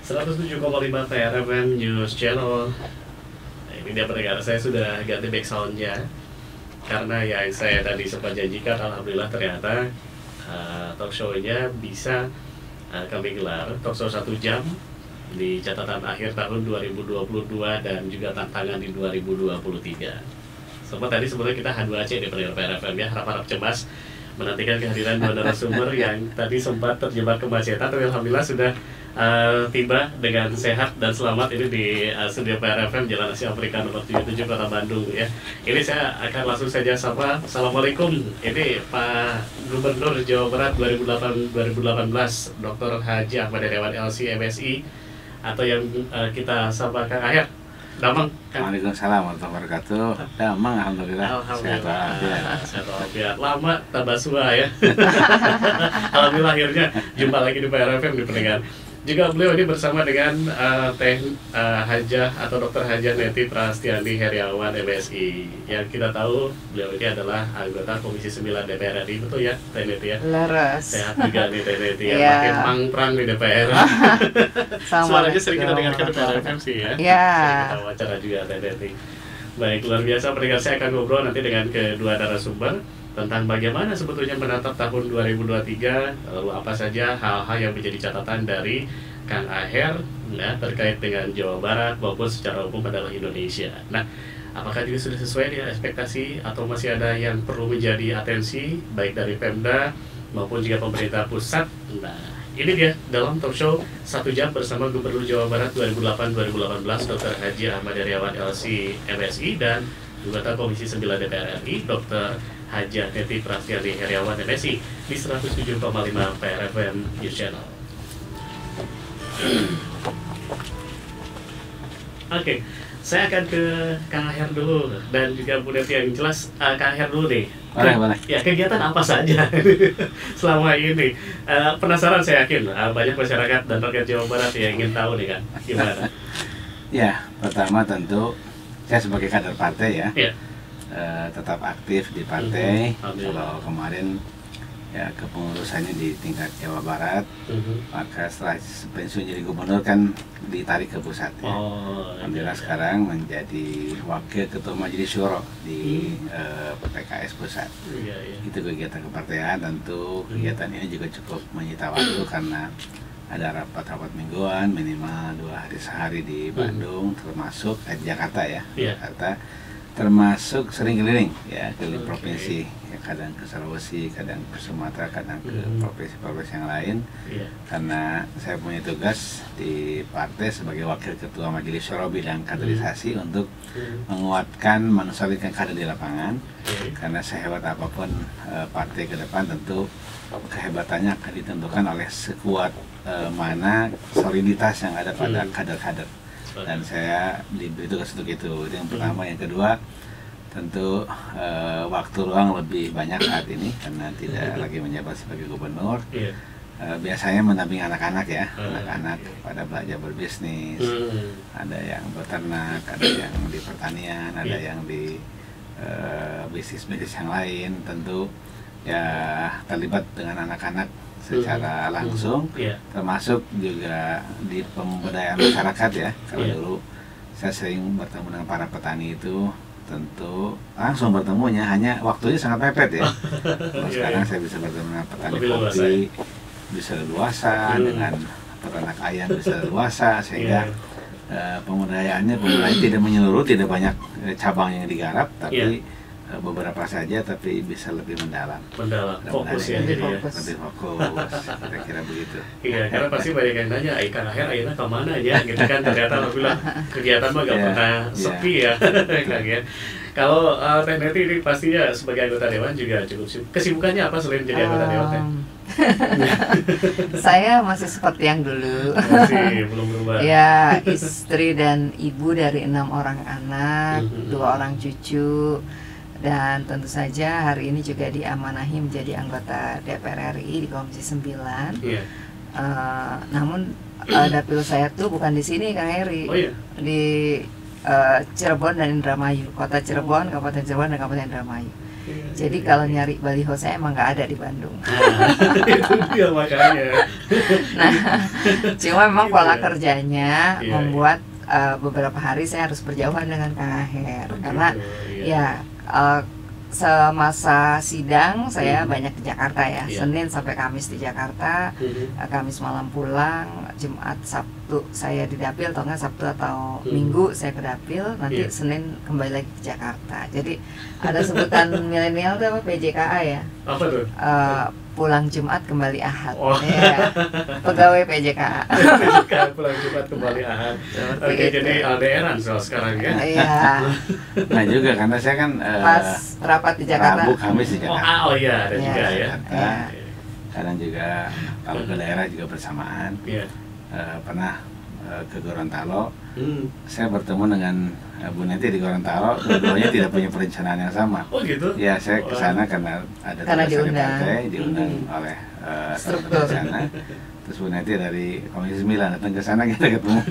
107,5 PRFM News Channel. Nah, ini dia pendengar, saya sudah ganti backsoundnya karena yang saya tadi sempat janjikan, alhamdulillah ternyata talk show-nya bisa kami gelar talk show 1 jam di catatan akhir tahun 2022 dan juga tantangan di 2023. Sempat tadi sebenarnya kita H2C di pendengar PRFM ya, harap-harap cemas menantikan kehadiran dua narasumber yang tadi sempat terjebak kemacetan, tapi alhamdulillah sudah tiba dengan sehat dan selamat ini di studio PRFM Jalan Asia Afrika nomor 77 Kota Bandung ya. Ini saya akan langsung saja sapa. Assalamualaikum. Ini Pak Gubernur Jawa Barat 2018 Dr. Haji Ahmad Heriawan LC MSI, atau yang kita sapa Kang Aher. Damang. Waalaikumsalam warahmatullahi wabarakatuh. Damang, alhamdulillah. Sehat walafiat. Lama tambah sua ya. Alhamdulillah akhirnya jumpa lagi di PRFM di pendengar. Juga beliau ini bersama dengan Hajah atau Dr. Hajah Neti Prastiani Heriawan MSI, yang kita tahu beliau ini adalah anggota Komisi 9 DPR RI, betul ya Teh Neti ya? Leres. Sehat juga nih Teh Neti ya, Yeah. makin pangprang di DPR. Suaranya sering kita dengarkan di PRFM sih ya. Sering kita wawancara juga Teh Neti. Baik, luar biasa pendengar, saya akan ngobrol nanti dengan kedua narasumber tentang bagaimana sebetulnya menatap tahun 2023, lalu apa saja hal-hal yang menjadi catatan dari Kang Aher ya, terkait dengan Jawa Barat maupun secara umum adalah Indonesia. Nah, apakah juga sudah sesuai dengan ekspektasi atau masih ada yang perlu menjadi atensi baik dari Pemda maupun juga pemerintah pusat? Nah, ini dia dalam talk show 1 jam bersama Gubernur Jawa Barat 2008-2018 Dr. Haji Ahmad Heriawan LC MSI dan anggota Komisi 9 DPR RI Dr. Hajah Neti Prastiani Heriawan MSI di 107,5 PRFM News Channel. Oke, saya akan ke Kang Aher dulu dan juga Bu Neti yang jelas. Kang Aher dulu nih. Boleh. Ya, kegiatan apa saja selama ini? Penasaran saya yakin banyak masyarakat dan rakyat Jawa Barat yang ingin tahu nih Kang, gimana? Ya, pertama tentu saya sebagai kader partai ya. Ya. Tetap aktif di partai. Alhamdulillah. Kalau kemarin ya kepengurusannya di tingkat Jawa Barat, maka setelah pensiun jadi gubernur kan ditarik ke pusat ya. Alhamdulillah sekarang menjadi wakil ketua majelis syuro di PKS pusat. Itu kegiatan kepartaian. Tentu kegiatan ini juga cukup menyita waktu karena ada rapat-rapat mingguan minimal 2 hari sehari di Bandung, termasuk Jakarta ya. Jakarta termasuk sering keliling ya, keliling provinsi ya, kadang ke Sulawesi, kadang ke Sumatera, kadang ke provinsi-provinsi yang lain. Karena saya punya tugas di partai sebagai wakil ketua majelis syuro bidang kaderisasi untuk menguatkan, mensolidkan kader di lapangan. Karena sehebat apapun partai ke depan, tentu kehebatannya akan ditentukan oleh sekuat mana soliditas yang ada pada kader-kader. Dan saya diberi tugas untuk itu yang pertama. Yang kedua, tentu waktu luang lebih banyak saat ini karena tidak lagi menjabat sebagai gubernur. Biasanya mendampingi anak-anak ya, anak-anak pada belajar berbisnis, ada yang beternak, ada yang di pertanian, ada yang di bisnis-bisnis yang lain. Tentu ya terlibat dengan anak-anak secara langsung, termasuk juga di pemberdayaan masyarakat ya. Kalau dulu saya sering bertemu dengan para petani itu, tentu langsung bertemunya hanya waktunya sangat mepet ya. Kalau sekarang saya bisa bertemu dengan petani kopi, bisa leluasa, dengan peternak ayam bisa leluasa, sehingga pemberdayaannya tidak menyeluruh, tidak banyak cabang yang digarap, tapi beberapa saja, tapi bisa lebih mendalam. Fokus ya, jadi ya. Lebih fokus, kira-kira begitu. Iya, karena pasti banyak yang nanya, Kang Aher akhirnya kemana ya, gitu kan. Ternyata alhamdulillah kegiatan mah gak pernah sepi ya, Kang ya. Kalau Teh Neti ini pastinya sebagai anggota Dewan juga cukup sibuk. Kesibukannya apa selain jadi anggota Dewan, Teh? Saya masih seperti yang dulu. Masih belum berubah. Ya, istri dan ibu dari 6 orang anak, 2 orang cucu. Dan tentu saja hari ini juga diamanahi menjadi anggota DPR RI di Komisi 9. Namun dapil saya tuh bukan di sini Kang Heri. Di Cirebon dan Indramayu, Kota Cirebon, Kabupaten Cirebon dan Kabupaten Indramayu. Jadi kalau nyari baliho saya emang nggak ada di Bandung. Itu dia makanya. Nah, cuma memang Gitu pola ya. kerjanya Iya, membuat beberapa hari saya harus berjauhan dengan Kang Aher karena Gitu, ya semasa sidang saya Mhm. banyak di Jakarta ya. Iya. Senin sampai Kamis di Jakarta, Mhm. Kamis malam pulang, Jumat Sabtu saya di Dapil atau enggak Sabtu atau Mhm. Minggu saya ke Dapil, nanti Iya. Senin kembali lagi ke Jakarta. Jadi ada sebutan milenial itu apa, PJKA ya. Apa tuh? Pulang Jumat kembali Ahad. Oh. Ya. Pegawai PJKA. Kan pulang Jumat kembali Ahad. Seperti Oke, itu. jadi LDRan soal sekarang ya. Iya. Nah juga karena saya kan Pas rapat di Jakarta. Rabu Kamis di Oh, Jakarta. iya, ada Iya. juga ya. Iya. Kadang juga kalau ke daerah juga bersamaan. Iya. Pernah ke Gorontalo, Hmm. saya bertemu dengan Bu Neti di Gorontalo. Keduanya tidak punya perencanaan yang sama. Oh gitu. Ya saya ke sana karena ada Karena tugas dari diundang. partai, diundang oleh Struktur. teman-teman di sana. Terus Bu Neti dari Komisi 9 datang ke sana, kita ketemu.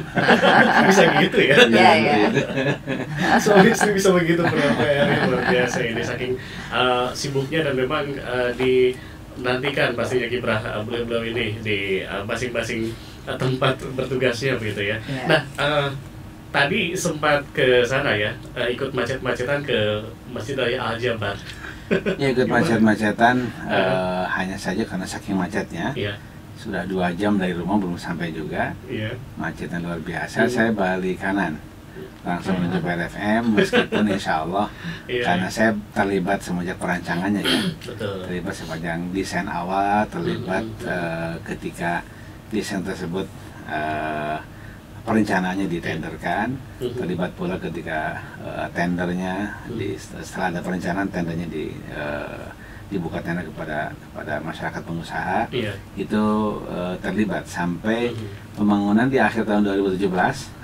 Bisa gitu ya. Iya, iya. Suami istri bisa begitu berapa ya, luar biasa ini saking sibuknya dan memang dinantikan pastinya kiprah beliau-beliau ini di masing-masing tempat bertugasnya begitu ya. Iya. Nah, tadi sempat ke sana ya, ikut macet-macetan ke Masjid Raya Al-Jabar. Ya ikut macet-macetan hanya saja karena saking macetnya. Iya, Sudah 2 jam dari rumah belum sampai juga. iya. Macetnya luar biasa. Saya balik kanan langsung menuju PRFM, meskipun insya Allah Iya. karena saya terlibat semenjak perancangannya ya, Betul. terlibat sepanjang desain awal, terlibat ketika desain tersebut perencanaannya ditenderkan, terlibat pula ketika tendernya setelah ada perencanaan tendernya dibuka tender kepada masyarakat pengusaha. Iya. Itu terlibat sampai pembangunan di akhir tahun 2017.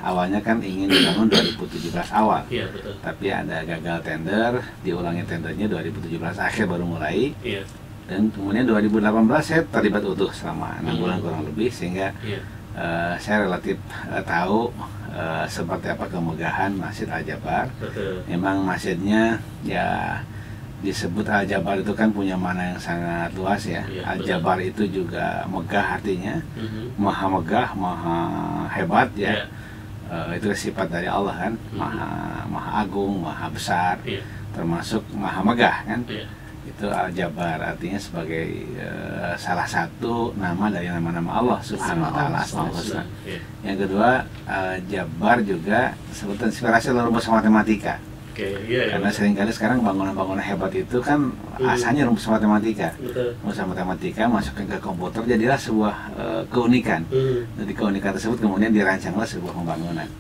Awalnya kan ingin dibangun 2017 awal, Iya, betul. tapi ada gagal tender, diulangi tendernya 2017 akhir baru mulai. Iya. Dan kemudian 2018 saya terlibat utuh selama 6 bulan kurang lebih, sehingga Iya. saya relatif tahu seperti apa kemegahan Masjid Al-Jabar. Betul. Memang masjidnya ya disebut Al-Jabar itu kan punya makna yang sangat luas ya. Iya, Al-Jabar itu juga megah artinya, Mhm. maha megah, maha hebat ya. Iya. Itu sifat dari Allah kan, maha agung, maha besar, Iya. termasuk maha megah kan. Iya. Itu Al-Jabar artinya sebagai salah satu nama dari nama-nama Allah Subhanahu wa taala, Asmaul Husna. Iya. Yang kedua, Jabar juga sebetulnya inspirasi dari rumus matematika. Oke, iya. Karena seringkali sekarang bangunan-bangunan hebat itu kan asalnya rumus matematika. Betul. Rumus matematika masukkan ke komputer, jadilah sebuah keunikan. Jadi keunikan tersebut kemudian dirancanglah sebuah pembangunan.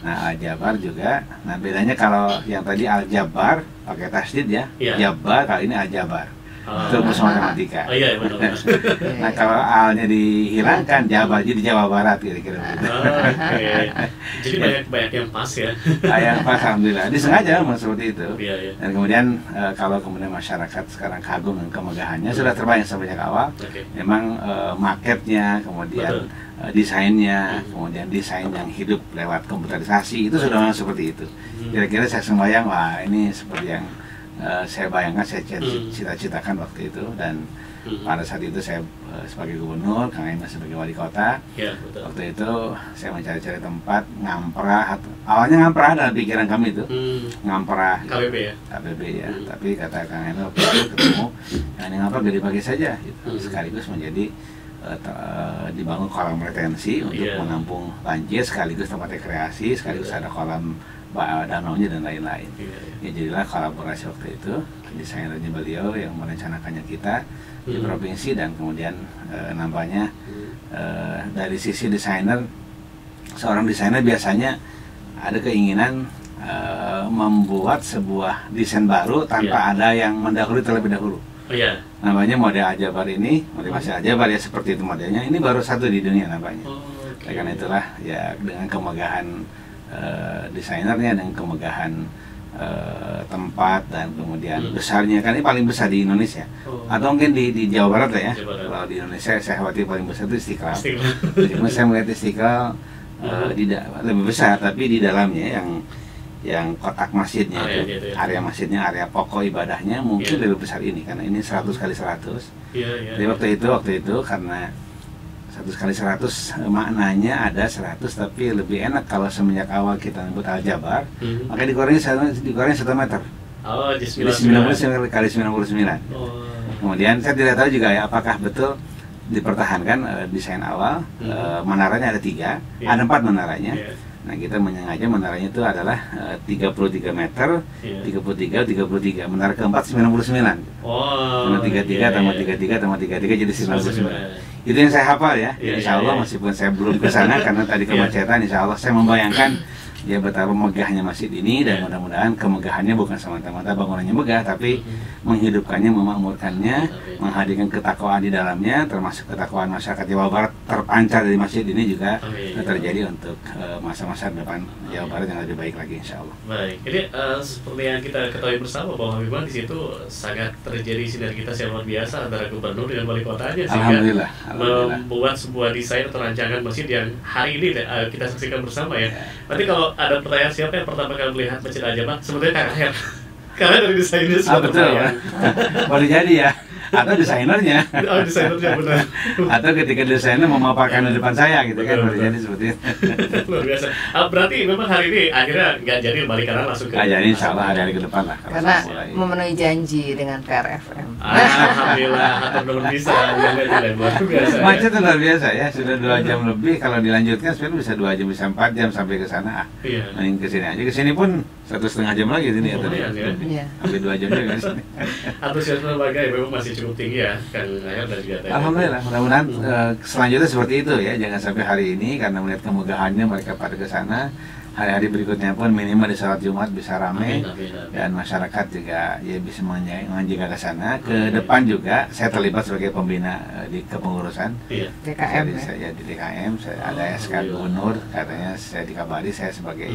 Nah, Al-Jabar juga. Nah, bedanya kalau yang tadi Al-Jabar pakai tasdid ya, Iya. Jabar, kali ini Al-Jabar. Itu rumus matematika. Oh iya, benar. Nah, kalau A-nya dihilangkan, Jabar jadi Jawa Barat kira-kira begitu. Oke. Jadi banyak yang pas ya. Yang pas, alhamdulillah. Disengaja memang seperti itu. Iya, iya. Dan kemudian kalau kemudian masyarakat sekarang kagum dengan kemegahannya, sudah terbayang sejak awal. Oke. Memang marketnya, kemudian desainnya, kemudian desain yang hidup lewat komputerisasi itu sudah memang seperti itu. Kira-kira saya sembayang, wah ini seperti yang saya bayangkan, saya cita-citakan waktu itu. Dan pada saat itu saya sebagai gubernur, Kang Emil sebagai wali kota. Iya, betul. Waktu itu saya mencari-cari tempat ngamprah. Awalnya ngamprah dalam pikiran kami itu, ngamprah KBB ya. KBB ya. Tapi kata Kang Emil waktu itu ketemu, yang ngamprah gede bagi saja, gitu. Sekaligus menjadi dibangun kolam retensi untuk menampung banjir, sekaligus tempat rekreasi, sekaligus ada kolam danaunya dan lain-lain. Ya jadilah kolaborasi waktu itu, desainernya beliau yang merencanakannya kita di provinsi, dan kemudian nampaknya dari sisi desainer, seorang desainer biasanya ada keinginan membuat sebuah desain baru tanpa ada yang mendahului terlebih dahulu. Oh iya. Namanya model Al-Jabar ini, model Masjid Al-Jabar ya, seperti itu modelnya. Ini baru satu di dunia nampaknya. Karena itulah ya, dengan kemegahan desainernya, dengan kemegahan tempat, dan kemudian besarnya, kan ini paling besar di Indonesia. Atau mungkin di Jawa Barat lah ya. Kalau di Indonesia saya khawatir paling besar itu Istiqlal. Cuma saya melihat Istiqlal lebih besar, tapi di dalamnya yang kotak masjidnya itu, area masjidnya, area pokok ibadahnya mungkin lebih besar ini karena ini 100 kali 100. Jadi waktu itu karena 100 kali 100 maknanya ada 100, tapi lebih enak kalau semenjak awal kita nyebut Al-Jabar, maka digoreng 1 meter. Oh, jadi 99 kali 99. Kemudian saya tidak tahu juga ya apakah betul dipertahankan desain awal. Menaranya ada 3, ada 4 menaranya. Nah, kita menyengaja menaranya itu adalah 33 meter, 33. Menara keempat 99. Karena 33 tambah 33 tambah 33 jadi 99. Itu yang saya hafal ya. Insya Allah meskipun saya belum ke sana karena tadi kemacetan, insya Allah saya membayangkan ya betapa megahnya masjid ini, dan mudah-mudahan kemegahannya bukan semata-mata bangunannya megah, tapi menghidupkannya, memakmurkannya, menghadirkan ketakwaan di dalamnya, termasuk ketakwaan masyarakat Jawa Barat terpancar dari masjid ini juga terjadi untuk masa-masa depan Jawa Barat yang lebih baik lagi, insya Allah. Baik, jadi seperti yang kita ketahui bersama bahwa memang di situ sangat terjadi sinergitas yang luar biasa antara gubernur dengan wali kotanya, sehingga membuat sebuah desain atau rancangan masjid yang hari ini kita saksikan bersama ya. Nanti kalau ada pertanyaan siapa yang pertama kali melihat Masjid Al-Jabar, sebetulnya Kang Aher. Karena dari desainernya sudah betul ya. Boleh jadi ya. Atau desainernya. Oh, desainernya benar. Atau ketika desainer memaparkan di depan saya gitu kan, boleh jadi seperti itu. Luar biasa. Berarti memang hari ini akhirnya nggak jadi balik kanan langsung ke. Jadi insya Allah hari ke depan lah. Karena memenuhi janji dengan PRFM. Alhamdulillah, atau belum bisa. Luar biasa. Macet luar biasa ya. Sudah 2 jam lebih. Kalau dilanjutkan sebenarnya bisa 2 jam, bisa 4 jam sampai ke sana. Main ke sini aja. Ke sini pun 1,5 jam lagi sini ya tadi. Sampai 2 jam juga sini. Antusiasme warga ya memang masih cukup tinggi ya, Kang Aher dan juga Teh. Alhamdulillah, mudah-mudahan selanjutnya seperti itu ya. Jangan sampai hari ini karena melihat kemegahannya mereka pada ke sana. Hari-hari berikutnya pun minimal di salat Jumat bisa ramai, dan masyarakat juga ya bisa menjaga ke sana. Ke depan juga saya terlibat sebagai pembina di kepengurusan DKM. Saya di DKM, saya ada SK Gubernur, katanya saya dikabari saya sebagai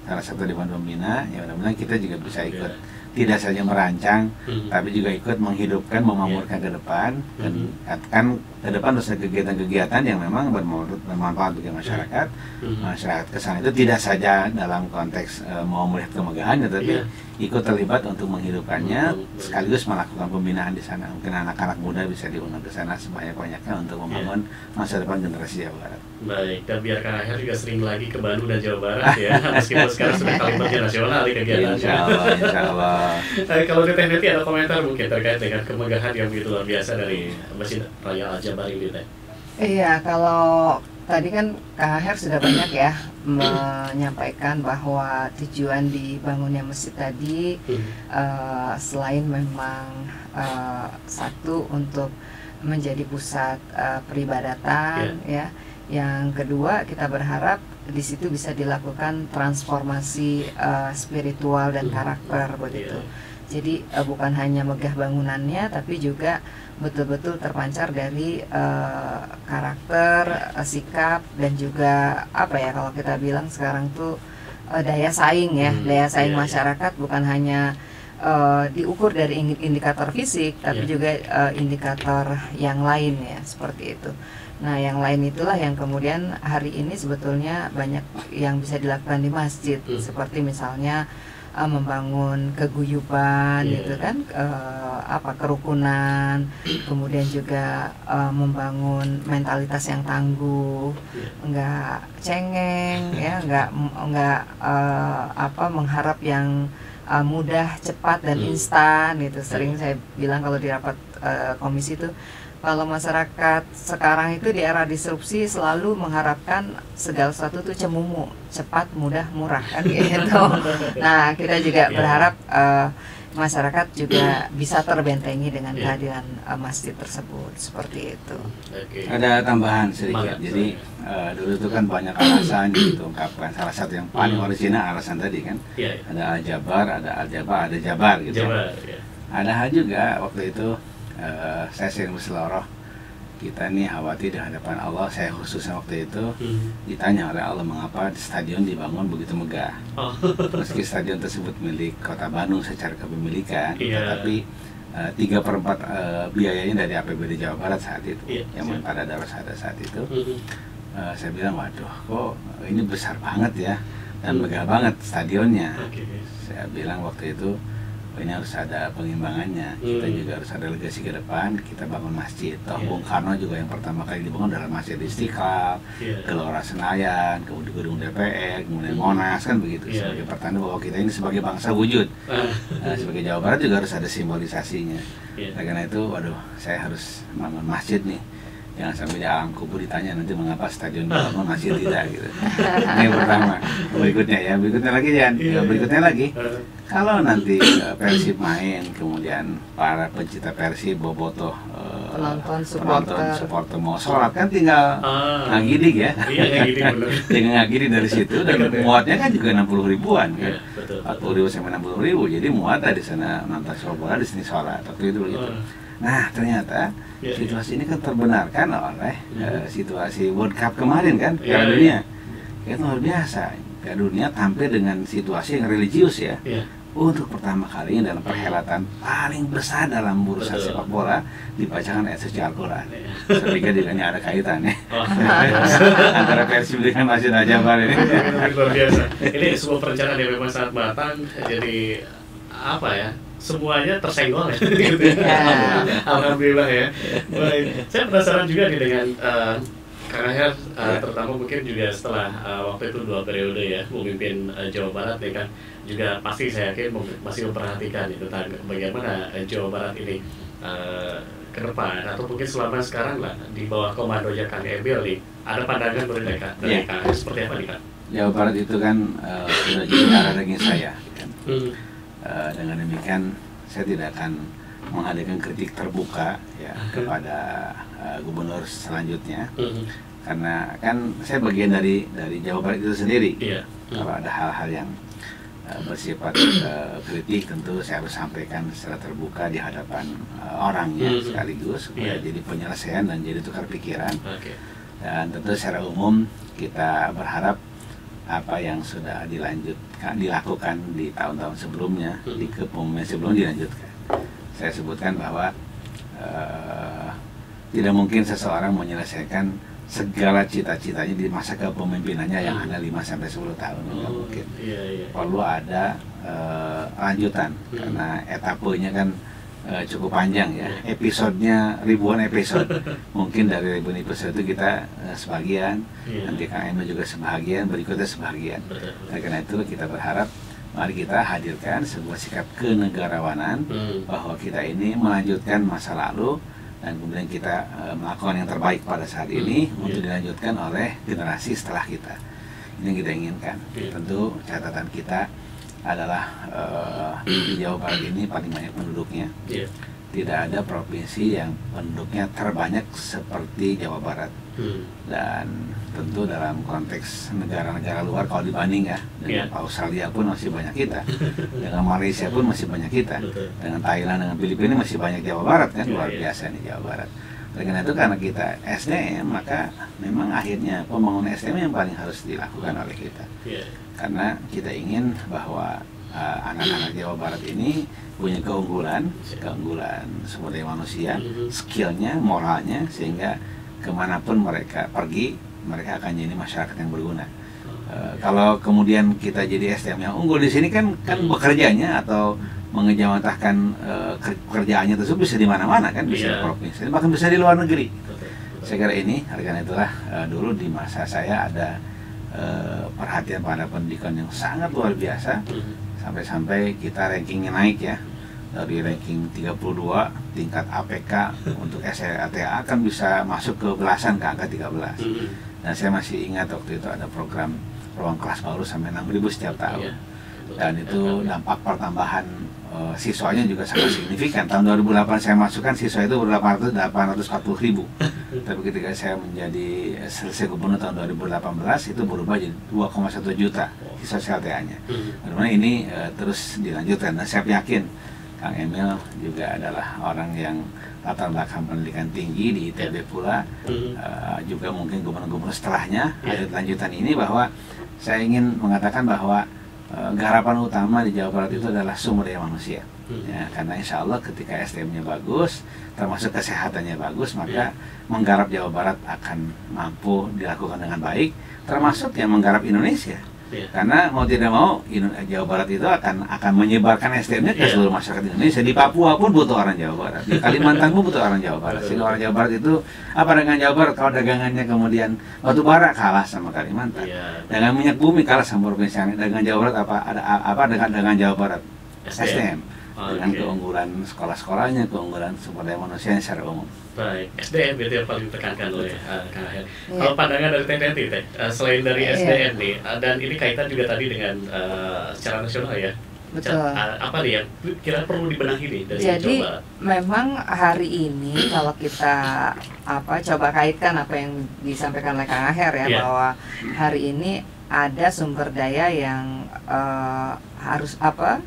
salah satu dewan pembina. Ya mudah-mudahan kita juga bisa ikut, tidak saja merancang, tapi juga ikut menghidupkan, memamurkan ke depan. Kan ke depan harus ada kegiatan-kegiatan yang memang bermanfaat bagi masyarakat. Masyarakat kesana itu tidak saja dalam konteks mau melihat kemegahannya, tapi ikut terlibat untuk menghidupkannya, sekaligus melakukan pembinaan di sana. Mungkin anak-anak muda bisa diundang ke sana sebanyak-banyaknya untuk membangun masa depan generasi Jawa Barat. Baik, dan biar Kang Aher juga sering lagi ke Bandung dan Jawa Barat ya, meskipun sekarang sudah Kalimantan nasional di kegiatannya. Insya Allah. Kalau Teteh Neti ada komentar mungkin terkait dengan kemegahan yang begitu luar biasa dari Masjid Raya Al-Jabar ini, Teh? Iya, kalau tadi kan Kang Aher sudah banyak ya menyampaikan bahwa tujuan dibangunnya masjid tadi selain memang satu untuk menjadi pusat peribadatan ya. Yang kedua, kita berharap di situ bisa dilakukan transformasi spiritual dan karakter begitu. Jadi bukan hanya megah bangunannya, tapi juga betul-betul terpancar dari karakter, sikap, dan juga apa ya kalau kita bilang sekarang tuh daya saing ya, daya saing masyarakat bukan hanya diukur dari indikator fisik, tapi juga indikator yang lain ya, seperti itu. Nah, yang lain itulah yang kemudian hari ini sebetulnya banyak yang bisa dilakukan di masjid, seperti misalnya membangun keguyuban gitu kan, kerukunan, kemudian juga membangun mentalitas yang tangguh, enggak cengeng ya, enggak mengharap yang mudah, cepat dan instan gitu. Sering saya bilang kalau di rapat komisi itu, kalau masyarakat sekarang itu di era disrupsi selalu mengharapkan segala sesuatu itu cemumu, cepat, mudah, murah kan gitu. Nah, kita juga berharap masyarakat juga bisa terbentengi dengan kehadiran masjid tersebut, seperti itu. Ada tambahan sedikit. Jadi dulu itu kan banyak alasan diungkapkan. Salah satu yang paling original alasan tadi kan, ada Al-Jabar, ada Jabar gitu. Ada hal juga waktu itu. Saya sering berseloroh, kita nih khawatir di hadapan Allah. Saya khususnya waktu itu ditanya oleh Allah mengapa stadion dibangun begitu megah, meski stadion tersebut milik Kota Bandung secara kepemilikan, tetapi 3/4 biayanya dari APBD Jawa Barat saat itu, yang pada saat itu. Saya bilang, waduh, kok ini besar banget ya. dan megah banget stadionnya. Okay. Saya bilang waktu itu ini harus ada pengimbangannya. Kita juga harus ada legasi ke depan. Kita bangun masjid. Toh Bung Karno juga yang pertama kali dibangun adalah Masjid Istiqlal, Gelora Senayan, kemudian gedung DPR, kemudian Monas, kan begitu. Sebagai pertanda bahwa kita ini sebagai bangsa wujud. Sebagai Jawa Barat juga harus ada simbolisasinya. Karena itu, waduh, saya harus bangun masjid nih. Jangan sampai di alam kubur ditanya nanti mengapa stadion dibangun masjid tidak gitu. Ini yang pertama. Berikutnya lagi Jan. Berikutnya lagi. Kalau nanti Persib main, kemudian para pencinta Persib, bobotoh penonton supporter mau sholat kan tinggal ngagidik ya. Iya, ngagidik benar. Tinggal ngagidik dari situ dan muatnya kan juga 60 ribuan kan. 40 ribu sampai 60 ribu. Jadi muat di sana nonton sepak bola, di sini sholat. Waktu itu begitu. Nah ternyata situasi ini kan terbenarkan oleh situasi World Cup kemarin kan, Piala Dunia. Itu luar biasa. Piala Dunia tampil dengan situasi yang religius ya. Untuk pertama kalinya dalam perhelatan paling besar dalam bursa sepak bola dibacakan ayat suci Al-Quran. Saya pikir juga ini ada kaitannya antara Persib dengan Masjid Al-Jabar ini. Luar biasa. Ini sebuah perencanaan yang memang sangat matang. Jadi apa ya? Semuanya tersenggol ya. Alhamdulillah ya. Baik. Saya penasaran juga nih dengan Kang Aher, terutama mungkin juga setelah waktu itu 2 periode ya memimpin Jawa Barat ya kan, juga pasti saya yakin masih memperhatikan itu tentang bagaimana Jawa Barat ini ke depan atau mungkin selama sekarang lah di bawah komandonya Kang Emil nih, ada pandangan dari Kang Aher seperti apa nih Kang? Jawa Barat itu kan sudah jadi darah daging saya kan. Dengan demikian saya tidak akan menghadirkan kritik terbuka ya kepada gubernur selanjutnya karena kan saya bagian dari Jawa Barat itu sendiri. Kalau ada hal-hal yang bersifat kritik tentu saya harus sampaikan secara terbuka di hadapan orangnya sekaligus supaya jadi penyelesaian dan jadi tukar pikiran. Dan tentu secara umum kita berharap apa yang sudah dilakukan di tahun-tahun sebelumnya, di kepemimpinan sebelumnya dilanjutkan. Saya sebutkan bahwa tidak mungkin seseorang menyelesaikan segala cita-citanya di masa kepemimpinannya yang hanya 5-10 tahun. Tidak mungkin. Perlu ada lanjutan, karena etapenya kan cukup panjang ya, episodenya ribuan episode. Mungkin dari ribuan episode itu kita sebagian, nanti Kang Emil juga sebagian, berikutnya sebagian. Karena itu kita berharap mari kita hadirkan sebuah sikap kenegarawanan bahwa kita ini melanjutkan masa lalu dan kemudian kita melakukan yang terbaik pada saat ini untuk dilanjutkan oleh generasi setelah kita. Ini yang kita inginkan. Tentu catatan kita adalah di Jawa Barat ini paling banyak penduduknya. Tidak ada provinsi yang penduduknya terbanyak seperti Jawa Barat. Dan tentu dalam konteks negara-negara luar kalau dibanding ya, dengan Australia pun masih banyak kita, dengan Malaysia pun masih banyak kita, dengan Thailand, dengan Filipina masih banyak Jawa Barat kan, luar biasa nih Jawa Barat. Karena itu karena kita SDM, maka memang akhirnya pembangunan SDM yang paling harus dilakukan oleh kita. Karena kita ingin bahwa anak-anak Jawa Barat ini punya keunggulan sumber daya manusia, skillnya, moralnya, sehingga kemanapun mereka pergi, mereka akan jadi masyarakat yang berguna. Kalau kemudian kita jadi SDM yang unggul di sini kan bekerjanya atau mengejawantahkan pekerjaannya tersebut bisa di mana-mana kan, bisa di provinsi, bahkan bisa di luar negeri. Saya kira ini, karena itulah dulu di masa saya ada perhatian pada pendidikan yang sangat luar biasa, sampai-sampai kita rankingnya naik ya, dari ranking 32 tingkat APK untuk SLTA kan bisa masuk ke belasan, ke angka 13. Dan saya masih ingat waktu itu ada program ruang kelas baru sampai 6.000 setiap tahun. Dan itu dampak pertambahan siswanya juga sangat signifikan. Tahun 2008 saya masukkan siswa itu 840.000. Tapi ketika saya menjadi selesai gubernur tahun 2018 itu berubah jadi 2,1 juta siswa SLTA-nya. Karena ini terus dilanjutkan, dan saya yakin Kang Emil juga adalah orang yang latar belakang pendidikan tinggi di ITB pula, juga mungkin gubernur-gubernur setelahnya. Ada lanjutan ini bahwa saya ingin mengatakan bahwa garapan utama di Jawa Barat itu adalah sumber daya manusia. Ya, karena insya Allah ketika SDM-nya bagus, termasuk kesehatannya bagus, maka menggarap Jawa Barat akan mampu dilakukan dengan baik, termasuk yang menggarap Indonesia. Karena mau tidak mau Jawa Barat itu akan menyebarkan SDM-nya ke seluruh masyarakat Indonesia. Di Papua pun butuh orang Jawa Barat, di Kalimantan pun butuh orang Jawa Barat. Sehingga orang Jawa Barat itu apa dengan Jawa Barat? Kalau dagangannya kemudian batu bara kalah sama Kalimantan, dengan minyak bumi kalah sama provinsi lain. Dengan Jawa Barat apa dengan Jawa Barat? SDM. Dengan keunggulan sekolah-sekolahnya, keunggulan sumber daya manusia secara umum. Baik, SDM itu yang paling ditekankan oleh Kang Aher. Kalau pandangan dari TTNT, selain dari SDM nih, dan ini kaitan juga tadi dengan secara nasional ya. Betul. Apa nih yang kira perlu dibenahi nih dari Jadi Jawa Barat? memang hari ini kalau kita coba kaitkan apa yang disampaikan oleh Kang Aher ya, bahwa hari ini ada sumber daya yang harus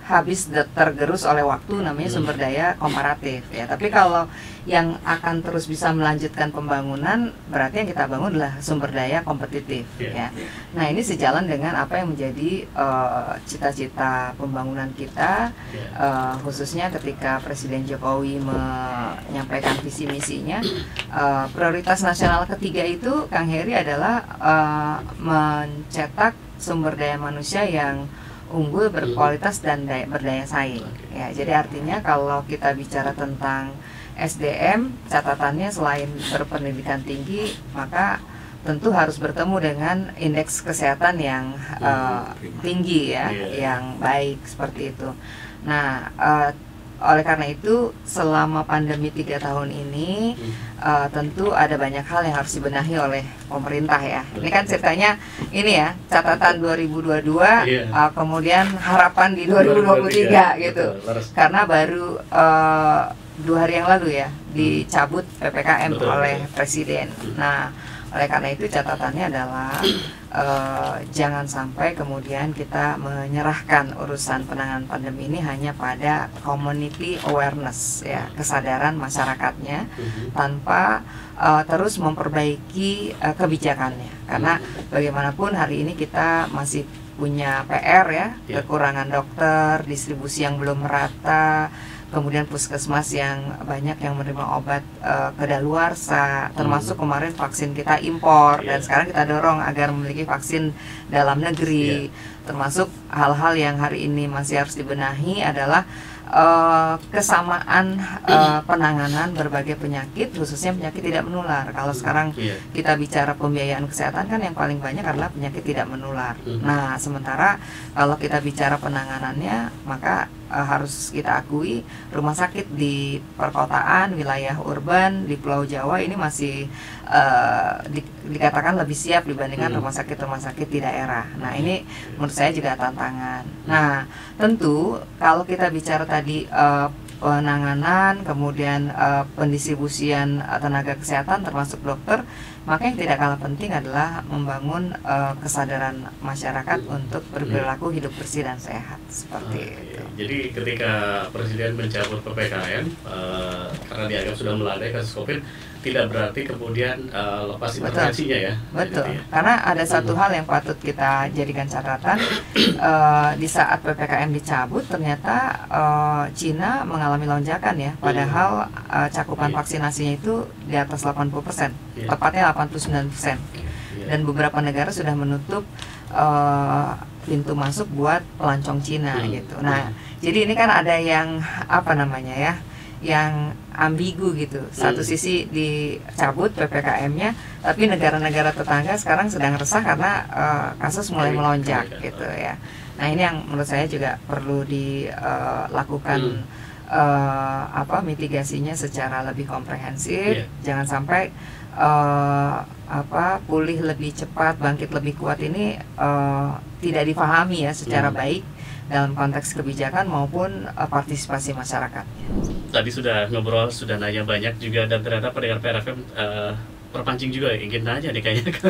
habis tergerus oleh waktu, namanya sumber daya komparatif ya. Tapi kalau yang akan terus bisa melanjutkan pembangunan, berarti yang kita bangun adalah sumber daya kompetitif ya. Nah, ini sejalan dengan apa yang menjadi cita-cita pembangunan kita, khususnya ketika Presiden Jokowi menyampaikan visi misinya. Prioritas nasional ketiga itu, Kang Heri, adalah mencetak sumber daya manusia yang unggul, berkualitas dan berdaya saing ya. Jadi artinya kalau kita bicara tentang SDM, catatannya selain berpendidikan tinggi, maka tentu harus bertemu dengan indeks kesehatan yang tinggi ya, yang baik seperti itu. Nah, oleh karena itu selama pandemi 3 tahun ini tentu ada banyak hal yang harus dibenahi oleh pemerintah ya. Ini kan ceritanya ini ya, catatan 2022 kemudian harapan di 2023 gitu. Karena baru 2 hari yang lalu ya dicabut PPKM oleh Presiden. Nah, oleh karena itu catatannya adalah jangan sampai kemudian kita menyerahkan urusan penanganan pandemi ini hanya pada community awareness ya, kesadaran masyarakatnya, tanpa terus memperbaiki kebijakannya. Karena bagaimanapun hari ini kita masih punya PR ya, kekurangan dokter, distribusi yang belum merata, kemudian puskesmas yang banyak yang menerima obat kedaluarsa, termasuk kemarin vaksin kita impor, dan sekarang kita dorong agar memiliki vaksin dalam negeri. Termasuk hal-hal yang hari ini masih harus dibenahi adalah kesamaan penanganan berbagai penyakit, khususnya penyakit tidak menular. Kalau sekarang kita bicara pembiayaan kesehatan kan yang paling banyak adalah penyakit tidak menular. Nah, sementara kalau kita bicara penanganannya, maka harus kita akui rumah sakit di perkotaan, wilayah urban di Pulau Jawa ini masih dikatakan lebih siap dibandingkan rumah sakit di daerah. Nah, ini menurut saya juga tantangan. Nah, tentu kalau kita bicara tadi penanganan, kemudian pendistribusian tenaga kesehatan termasuk dokter, maka yang tidak kalah penting adalah membangun kesadaran masyarakat untuk berperilaku hidup bersih dan sehat seperti itu. Jadi ketika Presiden mencabut PPKM karena dianggap sudah melandai kasus COVID, tidak berarti kemudian lepas intervensinya ya. Betul. Karena ada satu hal yang patut kita jadikan catatan, di saat PPKM dicabut ternyata Cina mengalami lonjakan ya, padahal cakupan vaksinasinya itu di atas 80%, tepatnya 89%. Dan beberapa negara sudah menutup pintu masuk buat pelancong Cina gitu. Nah, jadi ini kan ada yang yang ambigu gitu. Satu sisi dicabut PPKM-nya, tapi negara-negara tetangga sekarang sedang resah karena kasus mulai melonjak gitu ya. Nah, ini yang menurut saya juga perlu dilakukan mitigasinya secara lebih komprehensif. Jangan sampai pulih lebih cepat, bangkit lebih kuat ini tidak dipahami ya secara baik dalam konteks kebijakan maupun partisipasi masyarakat. Tadi sudah ngobrol, sudah nanya banyak juga, dan ternyata pendengar PRFM terpancing juga ingin nanya nih kayaknya ke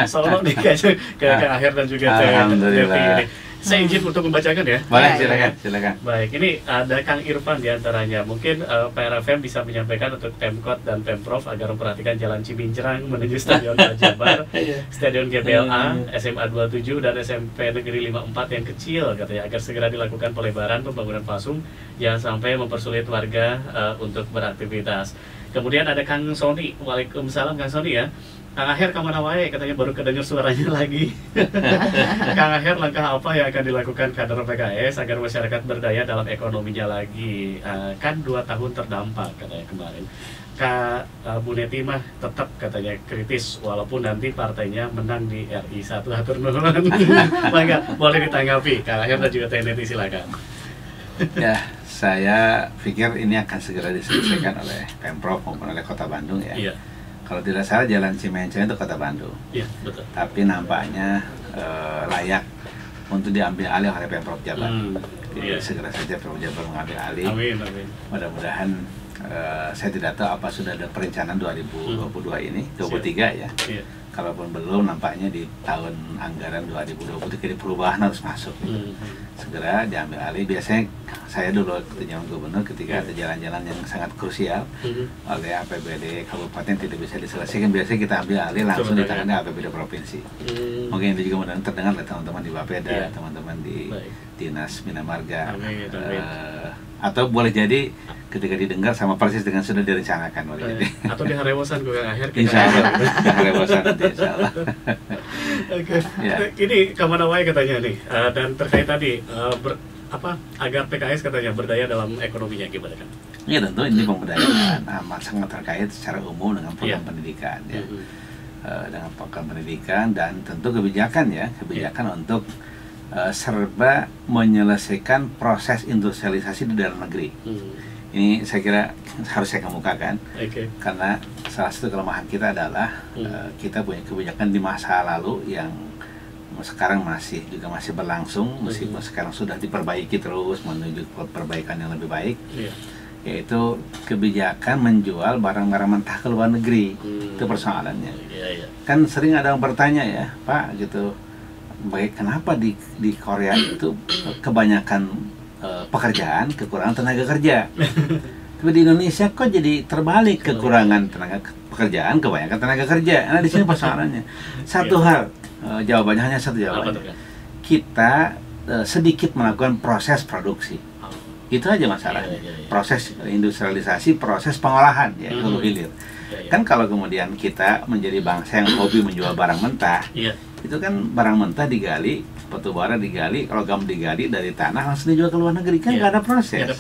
Solo nih, kayaknya ke Aher dan juga Devi ini. Saya izin untuk membacakan ya. Boleh, silakan. Baik, ini ada Kang Irfan diantaranya. Mungkin PRFM bisa menyampaikan untuk Pemkot dan Pemprov agar memperhatikan Jalan Cibincrang menuju Stadion Jabar, Stadion GBLA, SMA 27 dan SMP Negeri 54 yang kecil katanya, agar segera dilakukan pelebaran pembangunan pasung, jangan sampai mempersulit warga untuk beraktivitas. Kemudian ada Kang Sony. Waalaikumsalam Kang Sony ya. Kang Aher kemana wae? Katanya baru kedengar suaranya lagi. Kang Aher, langkah apa yang akan dilakukan kader PKS agar masyarakat berdaya dalam ekonominya lagi? Kan 2 tahun terdampak katanya kemarin. Kak Bu Neti mah tetap katanya kritis walaupun nanti partainya menang di RI 1. Hatur nuhun. Mangga boleh ditanggapi Kang Aher dan juga Teh Neti, silakan. Ya, saya pikir ini akan segera diselesaikan oleh Pemprov maupun oleh Kota Bandung ya. Iya. Kalau tidak salah Jalan Cimenceng itu Kota Bandung. Iya, betul. Tapi nampaknya layak untuk diambil alih oleh Pemprov Jabar. Jadi segera saja Pemprov Jabar mengambil alih. Amin, amin. Mudah-mudahan saya tidak tahu apa sudah ada perencanaan 2022 ini, 2023 ya. Iya. Kalaupun belum, nampaknya di tahun anggaran 2020 jadi perubahan harus masuk. Segera diambil alih. Biasanya saya dulu waktu zaman gubernur ketika ada jalan-jalan yang sangat krusial oleh APBD kabupaten tidak bisa diselesaikan, biasanya kita ambil alih langsung ditangani APBD provinsi. Mungkin itu juga mudah-mudahan terdengar oleh teman-teman di Bapeda, teman-teman di Dinas Bina Marga. Atau boleh jadi ketika didengar sama persis dengan sudah direncanakan, boleh jadi. Atau di Harewosan gue Kang Aher. Insya Allah di Harewosan nanti, insya Allah. Oke. Ini kemana wae katanya nih, dan terkait tadi agar PKS katanya berdaya dalam ekonominya, gimana kan? Iya, tentu ini pemberdayaan amat sangat terkait secara umum dengan program pendidikan ya. Dengan program pendidikan dan tentu kebijakan ya, untuk serba menyelesaikan proses industrialisasi di dalam negeri. Ini saya kira harus saya kemukakan, karena salah satu kelemahan kita adalah kita punya kebijakan di masa lalu yang sekarang masih berlangsung, meskipun sekarang sudah diperbaiki terus menuju perbaikan yang lebih baik, yaitu kebijakan menjual barang-barang mentah ke luar negeri. Itu persoalannya. Kan sering ada yang bertanya ya, Pak, gitu, baik kenapa di Korea itu kebanyakan pekerjaan, kekurangan tenaga kerja. Tapi di Indonesia kok jadi terbalik, kekurangan tenaga pekerjaan, kebanyakan tenaga kerja. Nah, di sini persoalannya. Satu hal, jawabannya hanya satu jawabannya. Kita sedikit melakukan proses produksi. Itu aja masalahnya. Proses industrialisasi, proses pengolahan ya, hulu hilir. Kan kalau kemudian kita menjadi bangsa yang hobi menjual barang mentah, itu kan barang mentah digali, batu bara digali, logam digali dari tanah langsung dijual ke luar negeri, kan nggak ada proses, nggak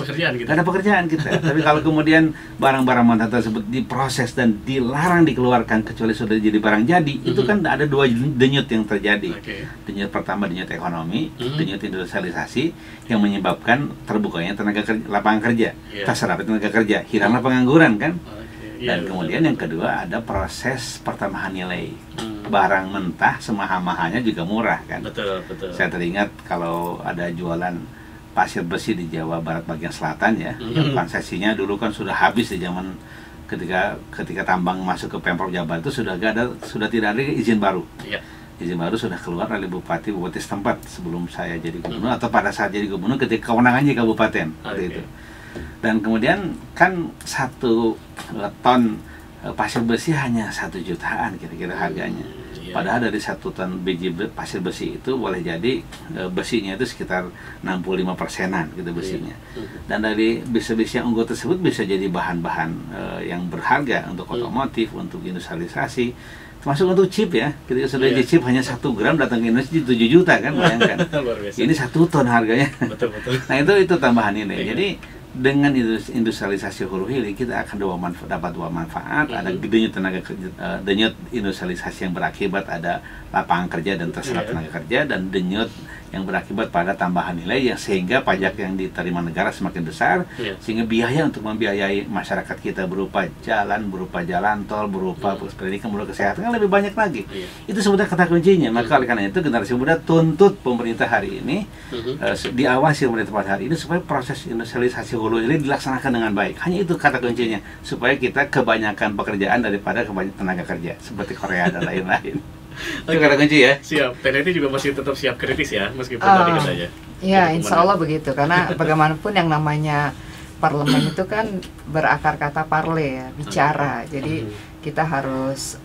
ada pekerjaan kita. Tapi kalau kemudian barang-barang mentah tersebut diproses dan dilarang dikeluarkan kecuali sudah jadi barang jadi, itu kan ada dua denyut yang terjadi. Denyut pertama denyut ekonomi, denyut industrialisasi yang menyebabkan terbukanya lapangan kerja, terserap tenaga kerja, hilanglah pengangguran kan. Dan kemudian yang kedua ada proses pertambahan nilai. Barang mentah semahal-mahalnya juga murah kan. Betul. Saya teringat kalau ada jualan pasir besi di Jawa Barat bagian selatan ya, yang konsesinya dulu kan sudah habis di zaman ketika tambang masuk ke Pemprov Jabar itu sudah tidak ada izin baru. Izin baru sudah keluar oleh bupati setempat sebelum saya jadi gubernur atau pada saat jadi gubernur ketika kewenangannya kabupaten seperti itu. Dan kemudian kan 1 ton pasir besi hanya 1 jutaan kira-kira harganya. Padahal dari 1 ton biji pasir besi itu boleh jadi besinya itu sekitar 65%-an gitu besinya. Dan dari besi-besi yang unggul tersebut bisa jadi bahan-bahan yang berharga untuk otomotif, untuk industrialisasi, termasuk untuk chip ya. Ketika sudah di chip hanya 1 gram datang ke Indonesia 7 juta kan, bayangkan. Ini 1 ton harganya. Nah itu tambahan ini. Jadi dengan industrialisasi hulu hilir kita akan dapat dua manfaat. Ada denyut industrialisasi yang berakibat ada lapangan kerja dan terserap tenaga kerja, dan denyut yang berakibat pada tambahan nilai yang sehingga pajak yang diterima negara semakin besar, sehingga biaya untuk membiayai masyarakat kita berupa jalan tol, berupa pendidikan, berupa kesehatan kan lebih banyak lagi. Itu sebetulnya kata kuncinya. Maka oleh karena itu generasi muda tuntut pemerintah hari ini, diawasi pemerintah pada hari ini supaya proses industrialisasi hulu hilir dilaksanakan dengan baik. Hanya itu kata kuncinya, supaya kita kebanyakan pekerjaan daripada kebanyakan tenaga kerja seperti Korea dan lain-lain. Itu kata kunci ya. Siap. TNI juga masih tetap siap kritis ya, meskipun tadi katanya. Ya, insya Allah begitu. Karena bagaimanapun yang namanya parlemen itu kan berakar kata parle ya, bicara. Jadi kita harus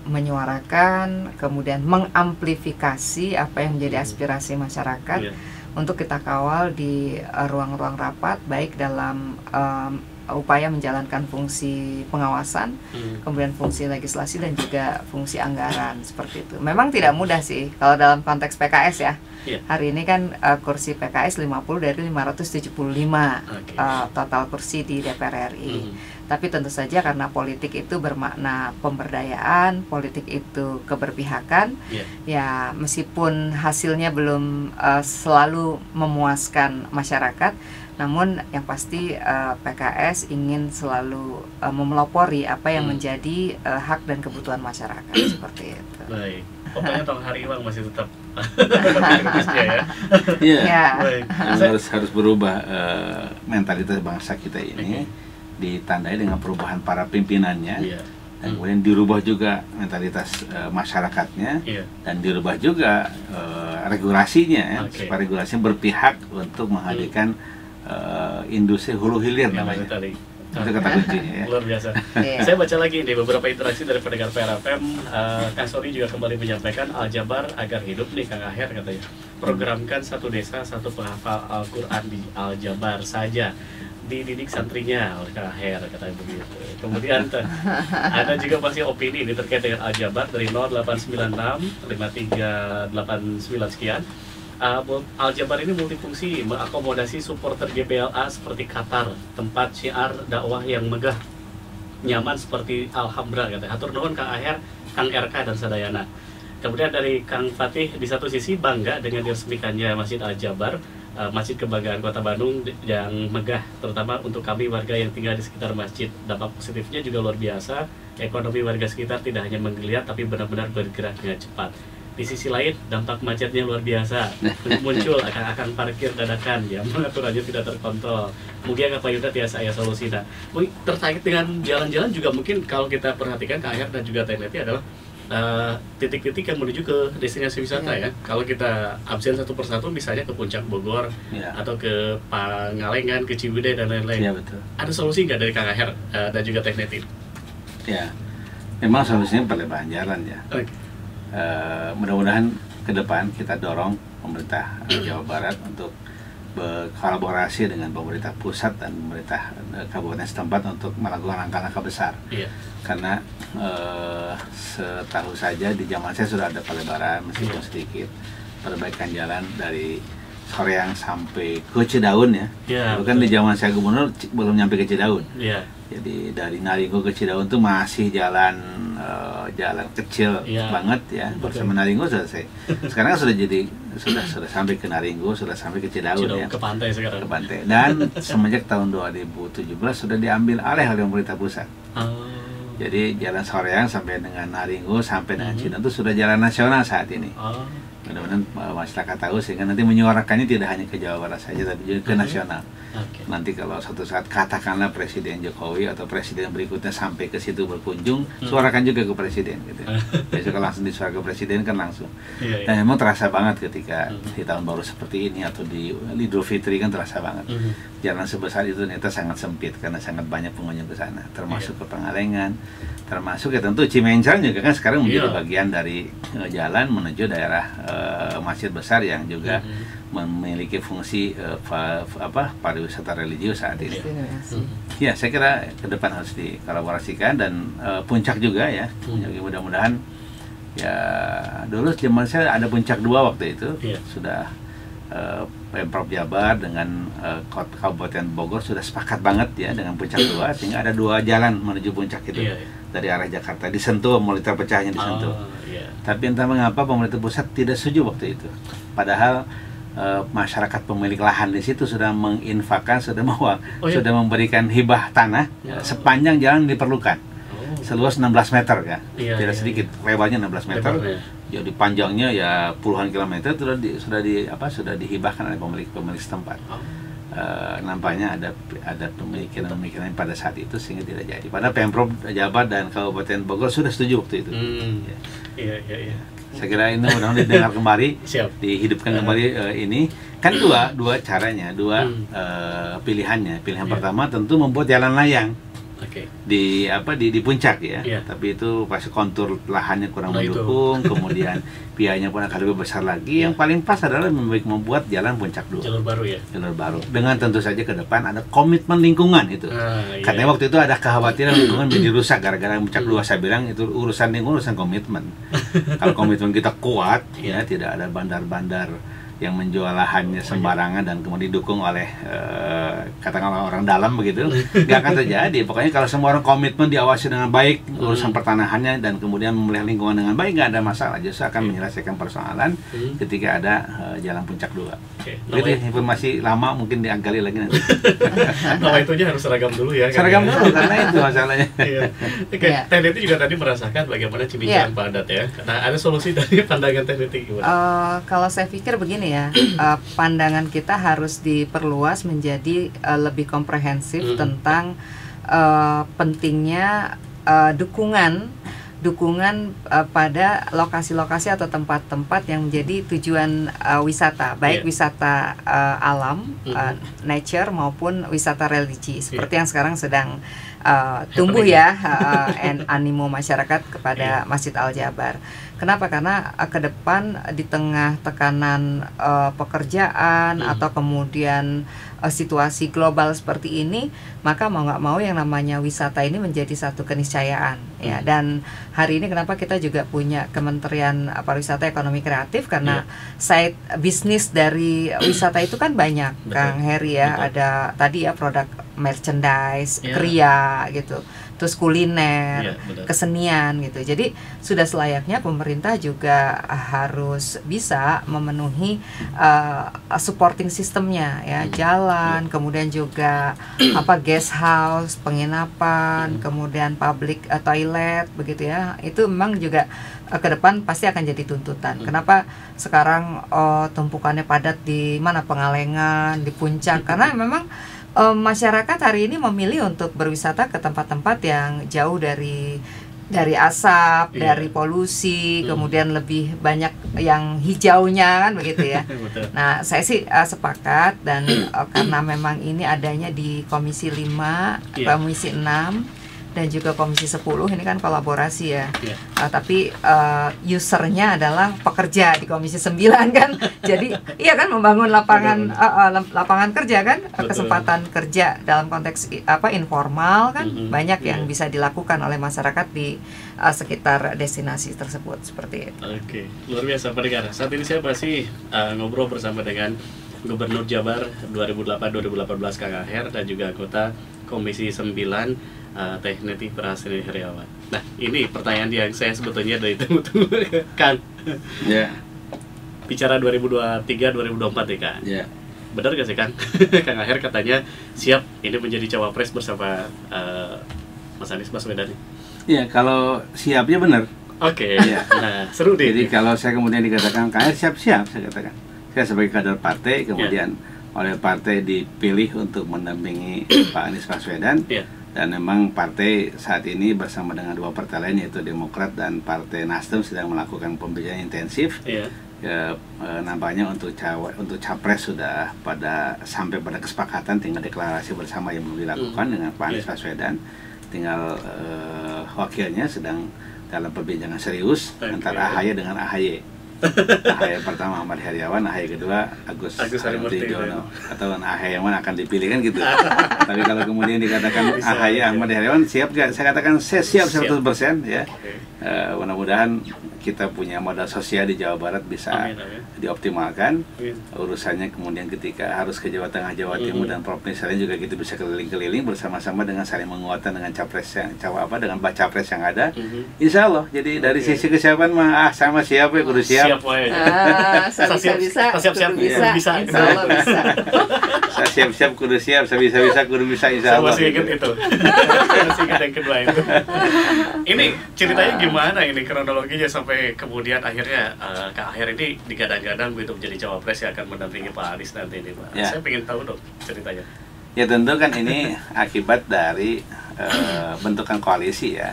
menyuarakan, kemudian mengamplifikasi apa yang menjadi aspirasi masyarakat untuk kita kawal di ruang-ruang rapat, baik dalam upaya menjalankan fungsi pengawasan, kemudian fungsi legislasi dan juga fungsi anggaran seperti itu. Memang tidak mudah sih kalau dalam konteks PKS ya. Hari ini kan kursi PKS 50 dari 575 total kursi di DPR RI. Tapi tentu saja karena politik itu bermakna pemberdayaan, politik itu keberpihakan, ya meskipun hasilnya belum selalu memuaskan masyarakat, namun yang pasti PKS ingin selalu memelopori apa yang menjadi hak dan kebutuhan masyarakat seperti itu. Baik. Pokoknya tahun hari Bang masih tetap harus berubah mentalitas bangsa kita ini. Ditandai dengan perubahan para pimpinannya, dan kemudian dirubah juga mentalitas masyarakatnya, dan dirubah juga regulasinya, supaya regulasinya berpihak untuk menghadirkan industri hulu hilir namanya. Itu kata kuncinya ya. Luar biasa. Saya baca lagi nih beberapa interaksi dari pendengar PRFM. Kang Sori juga kembali menyampaikan Al-Jabar agar hidup nih Kang Aher katanya. Programkan satu desa satu penghafal Al-Quran di Al-Jabar saja, dididik santrinya oleh Kang Aher katanya begitu. Kemudian ada juga masih opini ini terkait dengan Al-Jabar dari 0896 5389 sekian. Al-Jabar ini multifungsi, mengakomodasi supporter GBLA seperti Qatar, tempat syiar dakwah yang megah, nyaman seperti Alhambra katanya. Hatur nuhun Kang Aher, Kang RK dan sadayana. Kemudian dari Kang Fatih, di satu sisi bangga dengan diresmikannya Masjid Al-Jabar, masjid kebanggaan Kota Bandung yang megah, terutama untuk kami warga yang tinggal di sekitar masjid. Dampak positifnya juga luar biasa, ekonomi warga sekitar tidak hanya menggeliat tapi benar-benar bergerak dengan cepat. Di sisi lain, dampak macetnya luar biasa. Muncul akang-akang parkir dadakan yang pengaturannya tidak terkontrol. Mungkin Pak Yuda tiasa aya solusina. Terkait dengan jalan-jalan juga mungkin kalau kita perhatikan Kak Aher dan juga TNT adalah titik-titik yang menuju ke destinasi wisata ya. Kalau kita absen satu persatu misalnya ke Puncak Bogor atau ke Pangalengan, ke Ciwidey dan lain-lain. Ya, betul. Ada solusi nggak dari Kang Aher dan juga TNT? Ya, memang solusinya perlebaran jalan ya. Mudah-mudahan ke depan kita dorong pemerintah Jawa Barat untuk berkolaborasi dengan pemerintah pusat dan pemerintah kabupaten setempat untuk melakukan langkah-langkah besar. Karena setahu saja di zaman saya sudah ada pelebaran meskipun sedikit, perbaikan jalan dari Soreang sampai ke Cidaun ya. Dulu kan di zaman saya gubernur belum nyampe ke Cidaun. Jadi dari Naringgo ke Cidaun tuh masih jalan kecil banget ya. Bersama Naringgo selesai. Sekarang sudah jadi sudah sampai ke Naringgo, sudah sampai ke Cidaun ya. Ke pantai sekarang. Ke pantai. Dan semenjak tahun 2017 sudah diambil alih oleh pemerintah pusat. Jadi jalan Soreang sampai dengan Naringgo sampai dengan Cidaun itu sudah jalan nasional saat ini. Mudah-mudahan masyarakat tahu sehingga nanti menyuarakannya tidak hanya ke Jawa Barat saja tapi juga ke nasional. Nanti kalau suatu saat katakanlah Presiden Jokowi atau Presiden berikutnya sampai ke situ berkunjung, suarakan juga ke Presiden gitu. Besok langsung disuara ke Presiden kan langsung. Dan memang terasa banget ketika di tahun baru seperti ini atau di Idul Fitri kan terasa banget. Jalan sebesar itu ternyata sangat sempit karena sangat banyak pengunjung ke sana, termasuk ke Pangalengan, termasuk ya tentu Cimencang juga kan sekarang menjadi bagian dari jalan menuju daerah masjid besar yang juga memiliki fungsi pariwisata religius saat ini. Ya, saya kira ke depan harus dikolaborasikan dan puncak juga ya. Jadi mudah-mudahan ya dulu zaman saya ada puncak 2 waktu itu. Sudah Pemprov Jabar dengan Kabupaten Bogor sudah sepakat banget ya dengan puncak 2 sehingga ada 2 jalan menuju puncak itu dari arah Jakarta disentuh mulai terpecahnya disentuh. Tapi entah mengapa pemerintah pusat tidak setuju waktu itu. Padahal masyarakat pemilik lahan di situ sudah menginfakkan, sudah memberikan hibah tanah sepanjang jalan diperlukan. Seluas 16 meter ya. Tidak sedikit, lebarnya 16 meter. Jadi panjangnya ya puluhan kilometer sudah dihibahkan oleh pemilik setempat. Nampaknya ada pemikiran pada saat itu sehingga tidak jadi. Padahal Pemprov Jabar dan Kabupaten Bogor sudah setuju waktu itu. Iya. Saya kira ini mudah-mudahan didengar kembali, dihidupkan kembali ini. Kan dua caranya, pilihannya. Pilihan pertama tentu membuat jalan layang. di puncak ya. Tapi itu pasti kontur lahannya kurang mendukung, kemudian biayanya pun akan lebih besar lagi. Yang paling pas adalah membuat jalan puncak 2. Jalur baru ya. Jalur baru. Dengan tentu saja ke depan ada komitmen lingkungan itu. Karena waktu itu ada kekhawatiran lingkungan menjadi rusak gara-gara puncak 2. Saya bilang itu urusan lingkungan, urusan komitmen. Kalau komitmen kita kuat, ya tidak ada bandar-bandar yang menjual lahannya sembarangan dan kemudian didukung oleh katakanlah orang dalam begitu, nggak akan terjadi. Pokoknya kalau semua orang komitmen, diawasi dengan baik urusan pertanahannya dan kemudian memelihara lingkungan dengan baik, nggak ada masalah. Justru akan menyelesaikan persoalan ketika ada jalan puncak 2. Itu informasi lama mungkin digali lagi nanti. Nama itu aja harus seragam dulu ya. Seragam dulu karena itu masalahnya. Teh Neti juga tadi merasakan bagaimana Cibinjang padat ya. Nah, ada solusi dari pandangan Teh Neti gimana? Kalau saya pikir begini ya, pandangan kita harus diperluas menjadi lebih komprehensif tentang pentingnya dukungan pada lokasi-lokasi atau tempat-tempat yang menjadi tujuan wisata, baik wisata alam, nature maupun wisata religi, seperti yang sekarang sedang tumbuh ya, animo masyarakat kepada Masjid Al-Jabar. Kenapa? Karena ke depan di tengah tekanan pekerjaan atau kemudian situasi global seperti ini, maka mau nggak mau yang namanya wisata ini menjadi satu keniscayaan ya. Dan hari ini kenapa kita juga punya Kementerian Pariwisata Ekonomi Kreatif, karena side bisnis dari wisata itu kan banyak. Kang Heri ya, ada tadi ya produk merchandise, kriya gitu, terus kuliner, kesenian gitu. Jadi sudah selayaknya pemerintah juga harus bisa memenuhi supporting sistemnya ya, jalan, kemudian juga guest house, penginapan, kemudian public toilet begitu ya. Itu memang juga ke depan pasti akan jadi tuntutan. Kenapa sekarang tumpukannya padat di mana? Pengalengan, di puncak, karena memang masyarakat hari ini memilih untuk berwisata ke tempat-tempat yang jauh dari asap, dari polusi, kemudian lebih banyak yang hijaunya kan begitu ya. Nah, saya sih sepakat, dan karena memang ini adanya di Komisi 5, Komisi 6 dan juga Komisi 10, ini kan kolaborasi ya. Tapi usernya adalah pekerja di Komisi 9 kan. Jadi iya kan, membangun lapangan kerja kan, kesempatan kerja dalam konteks informal kan, banyak yang bisa dilakukan oleh masyarakat di sekitar destinasi tersebut, seperti itu. Oke, luar biasa pendengar. Saat ini saya masih ngobrol bersama dengan Gubernur Jabar 2008-2018 Kang Aher, dan juga anggota Komisi 9 Teh Neti Prasini Heriawan. Nah, ini pertanyaan yang saya sebetulnya dari tunggu-tunggu Kang. Bicara 2023-2024 ya Kang. Benar gak sih Kang? Kang Aher katanya siap ini menjadi cawapres bersama Mas Anies Baswedan. Ya, kalau siapnya benar. Oke. Nah, seru deh. Jadi kalau saya kemudian dikatakan Kang Aher siap-siap, saya katakan. Saya sebagai kader partai kemudian oleh partai dipilih untuk mendampingi Pak Anies Baswedan. Dan memang partai saat ini bersama dengan 2 partai lain, yaitu Demokrat dan Partai Nasdem, sedang melakukan pembicaraan intensif. Nampaknya untuk capres sudah sampai pada kesepakatan, tinggal deklarasi bersama yang belum dilakukan dengan Pak Anies Baswedan. Tinggal wakilnya sedang dalam perbincangan serius antara AHY dengan AHY. AHY pertama Ahmad Heriawan, AHY kedua Agus Harimurti Yudhoyono, atau AHY yang mana akan dipilih kan gitu. Tapi kalau kemudian dikatakan AHY Ahmad Heriawan siap gak? Saya katakan saya siap 100% ya. Mudah-mudahan kita punya modal sosial di Jawa Barat bisa dioptimalkan. Urusannya kemudian ketika harus ke Jawa Tengah, Jawa Timur dan provinsi lain juga kita bisa keliling-keliling bersama-sama dengan saling menguatkan dengan capres yang dengan baca capres yang ada. Insya Allah. Jadi dari sisi kesiapan mah sama siap ya, kudu siap. Saya bisa. Insya Allah bisa. Saya siap-siap kudu siap, saya bisa kudu bisa, insya Allah. Saya masih ingat itu. Masih ingat yang kedua itu. Ini ceritanya gimana ini kronologinya sampai kemudian akhirnya Kak Aher ini digadang-gadang begitu menjadi cawapres yang akan mendampingi Pak Anies nanti ini Pak. Saya pengen tahu dong ceritanya. Ya tentu kan ini akibat dari bentukan koalisi ya.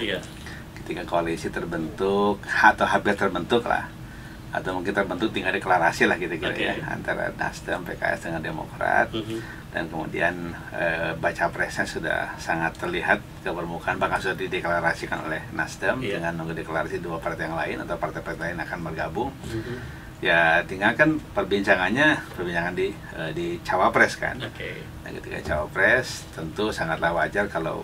Ketika koalisi terbentuk atau hampir terbentuk lah, atau mungkin terbentuk tinggal deklarasi lah kira-kira ya, antara Nasdem, PKS dengan Demokrat. dan kemudian baca presnya sudah sangat terlihat ke permukaan, bahkan sudah dideklarasikan oleh Nasdem dengan menunggu deklarasi dua partai yang lain atau partai-partai lain akan bergabung. Ya tinggal kan perbincangan di cawapres kan. Nah, ketika cawapres tentu sangatlah wajar kalau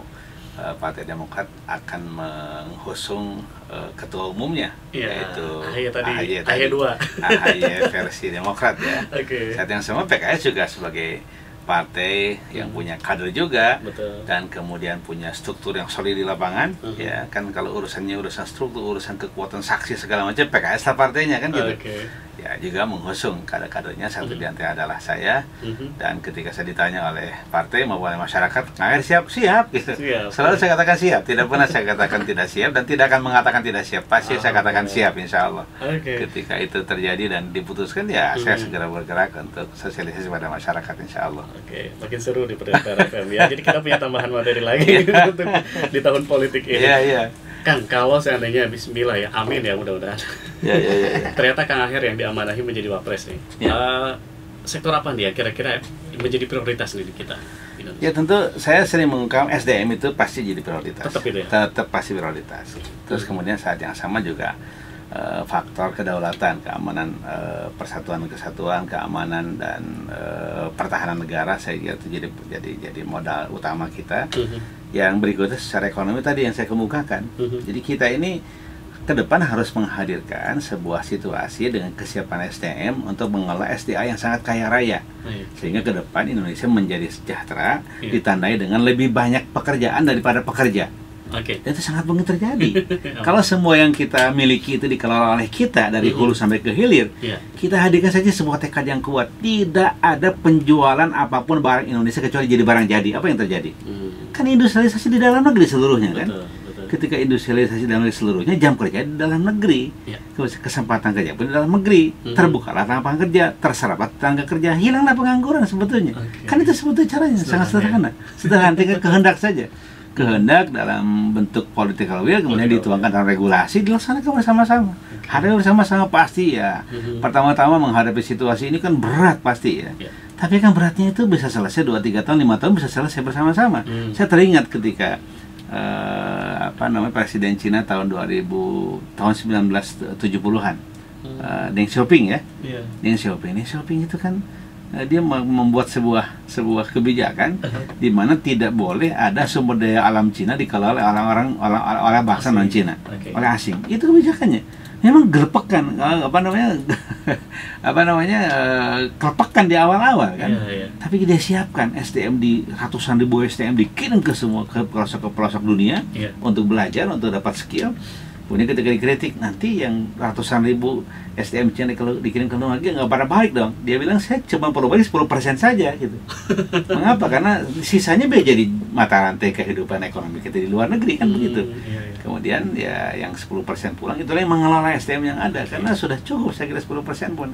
Partai Demokrat akan mengusung ketua umumnya, yaitu AHY versi Demokrat ya. Saat yang sama PKS juga sebagai partai yang punya kader juga. Dan kemudian punya struktur yang solid di lapangan, ya kan. Kalau urusan struktur, urusan kekuatan saksi segala macam, PKS lah partainya kan gitu. Ya juga mengusung kader-kadernya, satu di antara adalah saya. Dan ketika saya ditanya oleh partai maupun oleh masyarakat, siap gitu. Selalu saya katakan siap, tidak pernah saya katakan tidak siap, dan tidak akan mengatakan tidak siap. Pasti saya katakan siap, insya Allah. Ketika itu terjadi dan diputuskan, ya saya segera bergerak untuk sosialisasi pada masyarakat, insya Allah. Makin seru di Pendeta FM ya. Jadi kita punya tambahan materi lagi untuk di tahun politik ini. Kan kalau seandainya bismillah ya, amin ya, mudah-mudahan. Ternyata Kang Aher yang diamanahi menjadi wapres nih. Sektor apa nih ya kira-kira menjadi prioritas nih di kita? Ya tentu saya sering mengungkap SDM itu pasti jadi prioritas. Tetap itu ya? Tetap pasti prioritas. Terus kemudian saat yang sama juga faktor kedaulatan, keamanan, persatuan kesatuan, keamanan dan pertahanan negara, saya kira itu jadi modal utama kita. Yang berikutnya secara ekonomi tadi yang saya kemukakan. Jadi kita ini ke depan harus menghadirkan sebuah situasi dengan kesiapan SDM untuk mengelola SDA yang sangat kaya raya, sehingga ke depan Indonesia menjadi sejahtera, ditandai dengan lebih banyak pekerjaan daripada pekerja. Itu sangat mungkin terjadi. Kalau semua yang kita miliki itu dikelola oleh kita dari hulu sampai ke hilir, kita hadirkan saja sebuah tekad yang kuat. Tidak ada penjualan apapun barang Indonesia kecuali jadi barang jadi. Apa yang terjadi? Kan industrialisasi di dalam negeri seluruhnya kan. Ketika industrialisasi di dalam negeri seluruhnya, jam kerja di dalam negeri, kesempatan kerja pun di dalam negeri, terbukalah lapangan kerja, terseraplah tenaga kerja, hilanglah pengangguran sebetulnya. Kan itu sebetulnya caranya sangat sederhana. Sederhana, tinggal kehendak saja. Kehendak dalam bentuk political will, kemudian dituangkan dalam regulasi, dilaksanakan bersama-sama. Hari bersama-sama pasti ya. Pertama-tama menghadapi situasi ini kan berat pasti ya. Tapi kan beratnya itu bisa selesai 2-3 tahun, 5 tahun bisa selesai bersama-sama. Saya teringat ketika Presiden Cina tahun 1970-an, Deng Xiaoping ya. Deng Xiaoping itu kan dia membuat sebuah kebijakan di mana tidak boleh ada sumber daya alam Cina dikelola oleh bangsa non Cina, oleh asing. Itu kebijakannya. Memang gerpekan kelepakan di awal-awal kan. Tapi dia siapkan SDM di ratusan ribu SDM dikirim ke semua ke pelosok dunia untuk belajar, untuk dapat skill. Kemudian ketika dikritik, nanti yang ratusan ribu SDM Cina dikirim ke luar negeri nggak pada baik dong. Dia bilang saya cuma perlu balik 10% saja gitu. Mengapa? Karena sisanya biar jadi mata rantai kehidupan ekonomi kita di luar negeri kan begitu. Kemudian ya yang 10% pulang itulah yang mengelola SDM yang ada, karena sudah cukup saya kira 10% pun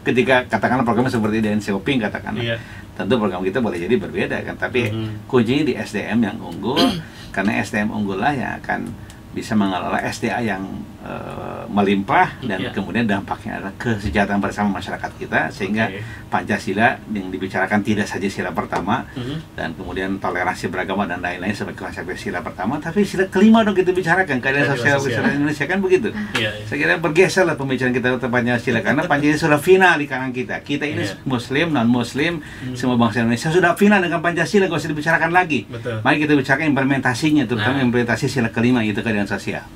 ketika katakanlah programnya seperti Deng Xiaoping katakanlah. Tentu program kita boleh jadi berbeda kan, tapi kuncinya di SDM yang unggul, karena SDM unggul lah yang akan bisa mengelola SDA yang melimpah dan kemudian dampaknya adalah kesejahteraan bersama masyarakat kita, sehingga Pancasila yang dibicarakan tidak saja sila pertama dan kemudian toleransi beragama dan lain-lain sebagai konsekuensi sila pertama, tapi sila kelima dong kita bicarakan keadilan sosial Indonesia kan begitu. Saya kira bergeser lah pembicaraan kita tentang Pancasila, karena Pancasila sudah final di kalangan kita ini Muslim, non-Muslim, semua bangsa Indonesia sudah final dengan Pancasila, gak usah dibicarakan lagi. Mari kita bicarakan implementasinya, terutama implementasi sila kelima, itu keadilan sosial.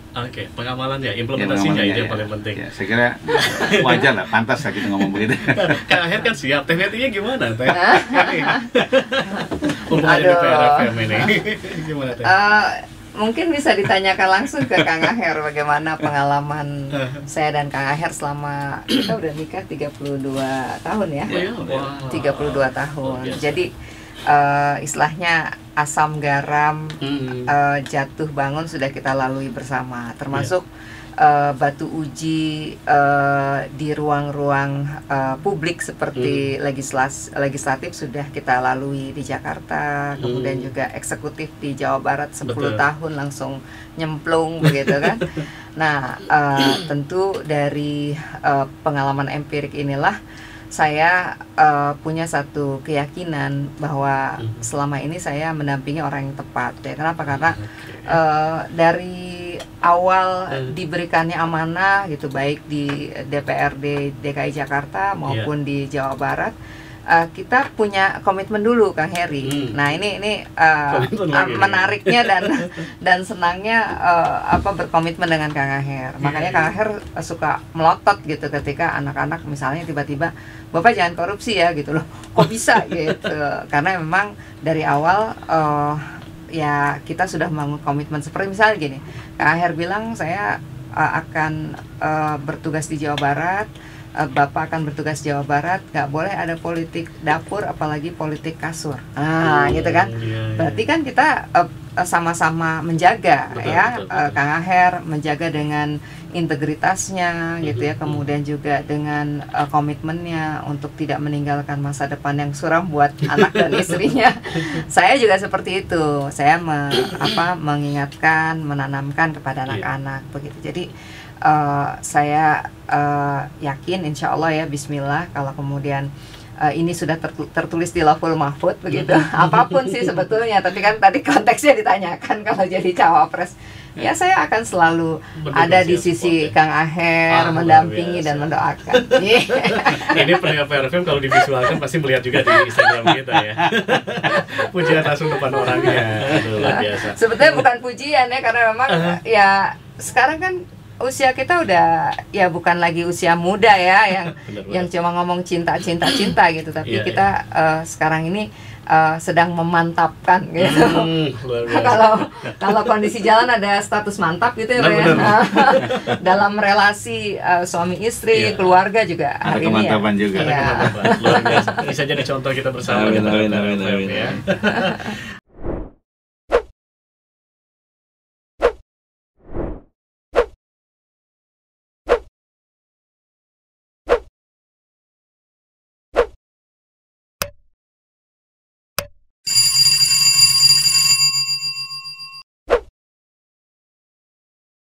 Pengamalan ya, implementasinya itu yang paling penting. Saya kira wajar lah, pantas lah kita ngomong begitu. Kang Aher kan siap, tekniknya gimana? Hubungannya di PRFM ini gimana Teh? Mungkin bisa ditanyakan langsung ke Kang Aher bagaimana pengalaman saya dan Kang Aher selama kita udah nikah 32 tahun ya. 32 tahun. Jadi istilahnya asam garam jatuh bangun sudah kita lalui bersama, termasuk batu uji di ruang-ruang publik seperti legislatif sudah kita lalui di Jakarta, kemudian juga eksekutif di Jawa Barat 10 tahun langsung nyemplung begitu kan. Nah tentu dari pengalaman empirik inilah saya punya satu keyakinan bahwa selama ini saya mendampingi orang yang tepat. Ya, kenapa? Karena dari awal diberikannya amanah gitu, baik di DPRD DKI Jakarta maupun di Jawa Barat, kita punya komitmen dulu, Kang Heri. Nah ini menariknya dan senangnya berkomitmen dengan Kang Aher. Makanya Kang Aher suka melotot gitu ketika anak-anak misalnya tiba-tiba, Bapak jangan korupsi ya gitu loh. Kok bisa gitu? Karena memang dari awal ya kita sudah membangun komitmen. Seperti misalnya gini, Kang Aher bilang saya akan bertugas di Jawa Barat. Bapak akan bertugas Jawa Barat, nggak boleh ada politik dapur, apalagi politik kasur. Gitu kan? Berarti kan kita sama-sama menjaga, betul. Kang Aher menjaga dengan integritasnya, gitu ya. Kemudian juga dengan komitmennya untuk tidak meninggalkan masa depan yang suram buat anak dan istrinya. Saya juga seperti itu. Saya mengingatkan, menanamkan kepada anak-anak, begitu. Jadi saya yakin insya Allah ya, bismillah, kalau kemudian ini sudah tertulis di Lauhul Mahfuz begitu, apapun sih sebetulnya, tapi kan tadi konteksnya ditanyakan kalau jadi cawapres, ya saya akan selalu ada di sisi Kang Aher, mendampingi dan mendoakan. Ini pendengar PRFM kalau divisualkan pasti melihat juga di Instagram kita ya. Pujian langsung depan orangnya, luar biasa. Sebetulnya bukan pujian ya, karena memang ya sekarang kan usia kita udah ya bukan lagi usia muda ya yang cuma ngomong cinta gitu, tapi kita sekarang ini sedang memantapkan gitu. Kalau kondisi jalan ada status mantap gitu ya, dalam relasi suami istri, keluarga juga ada kemantapan juga. Ya. Luar biasa. Bisa jadi contoh kita bersama. Amin.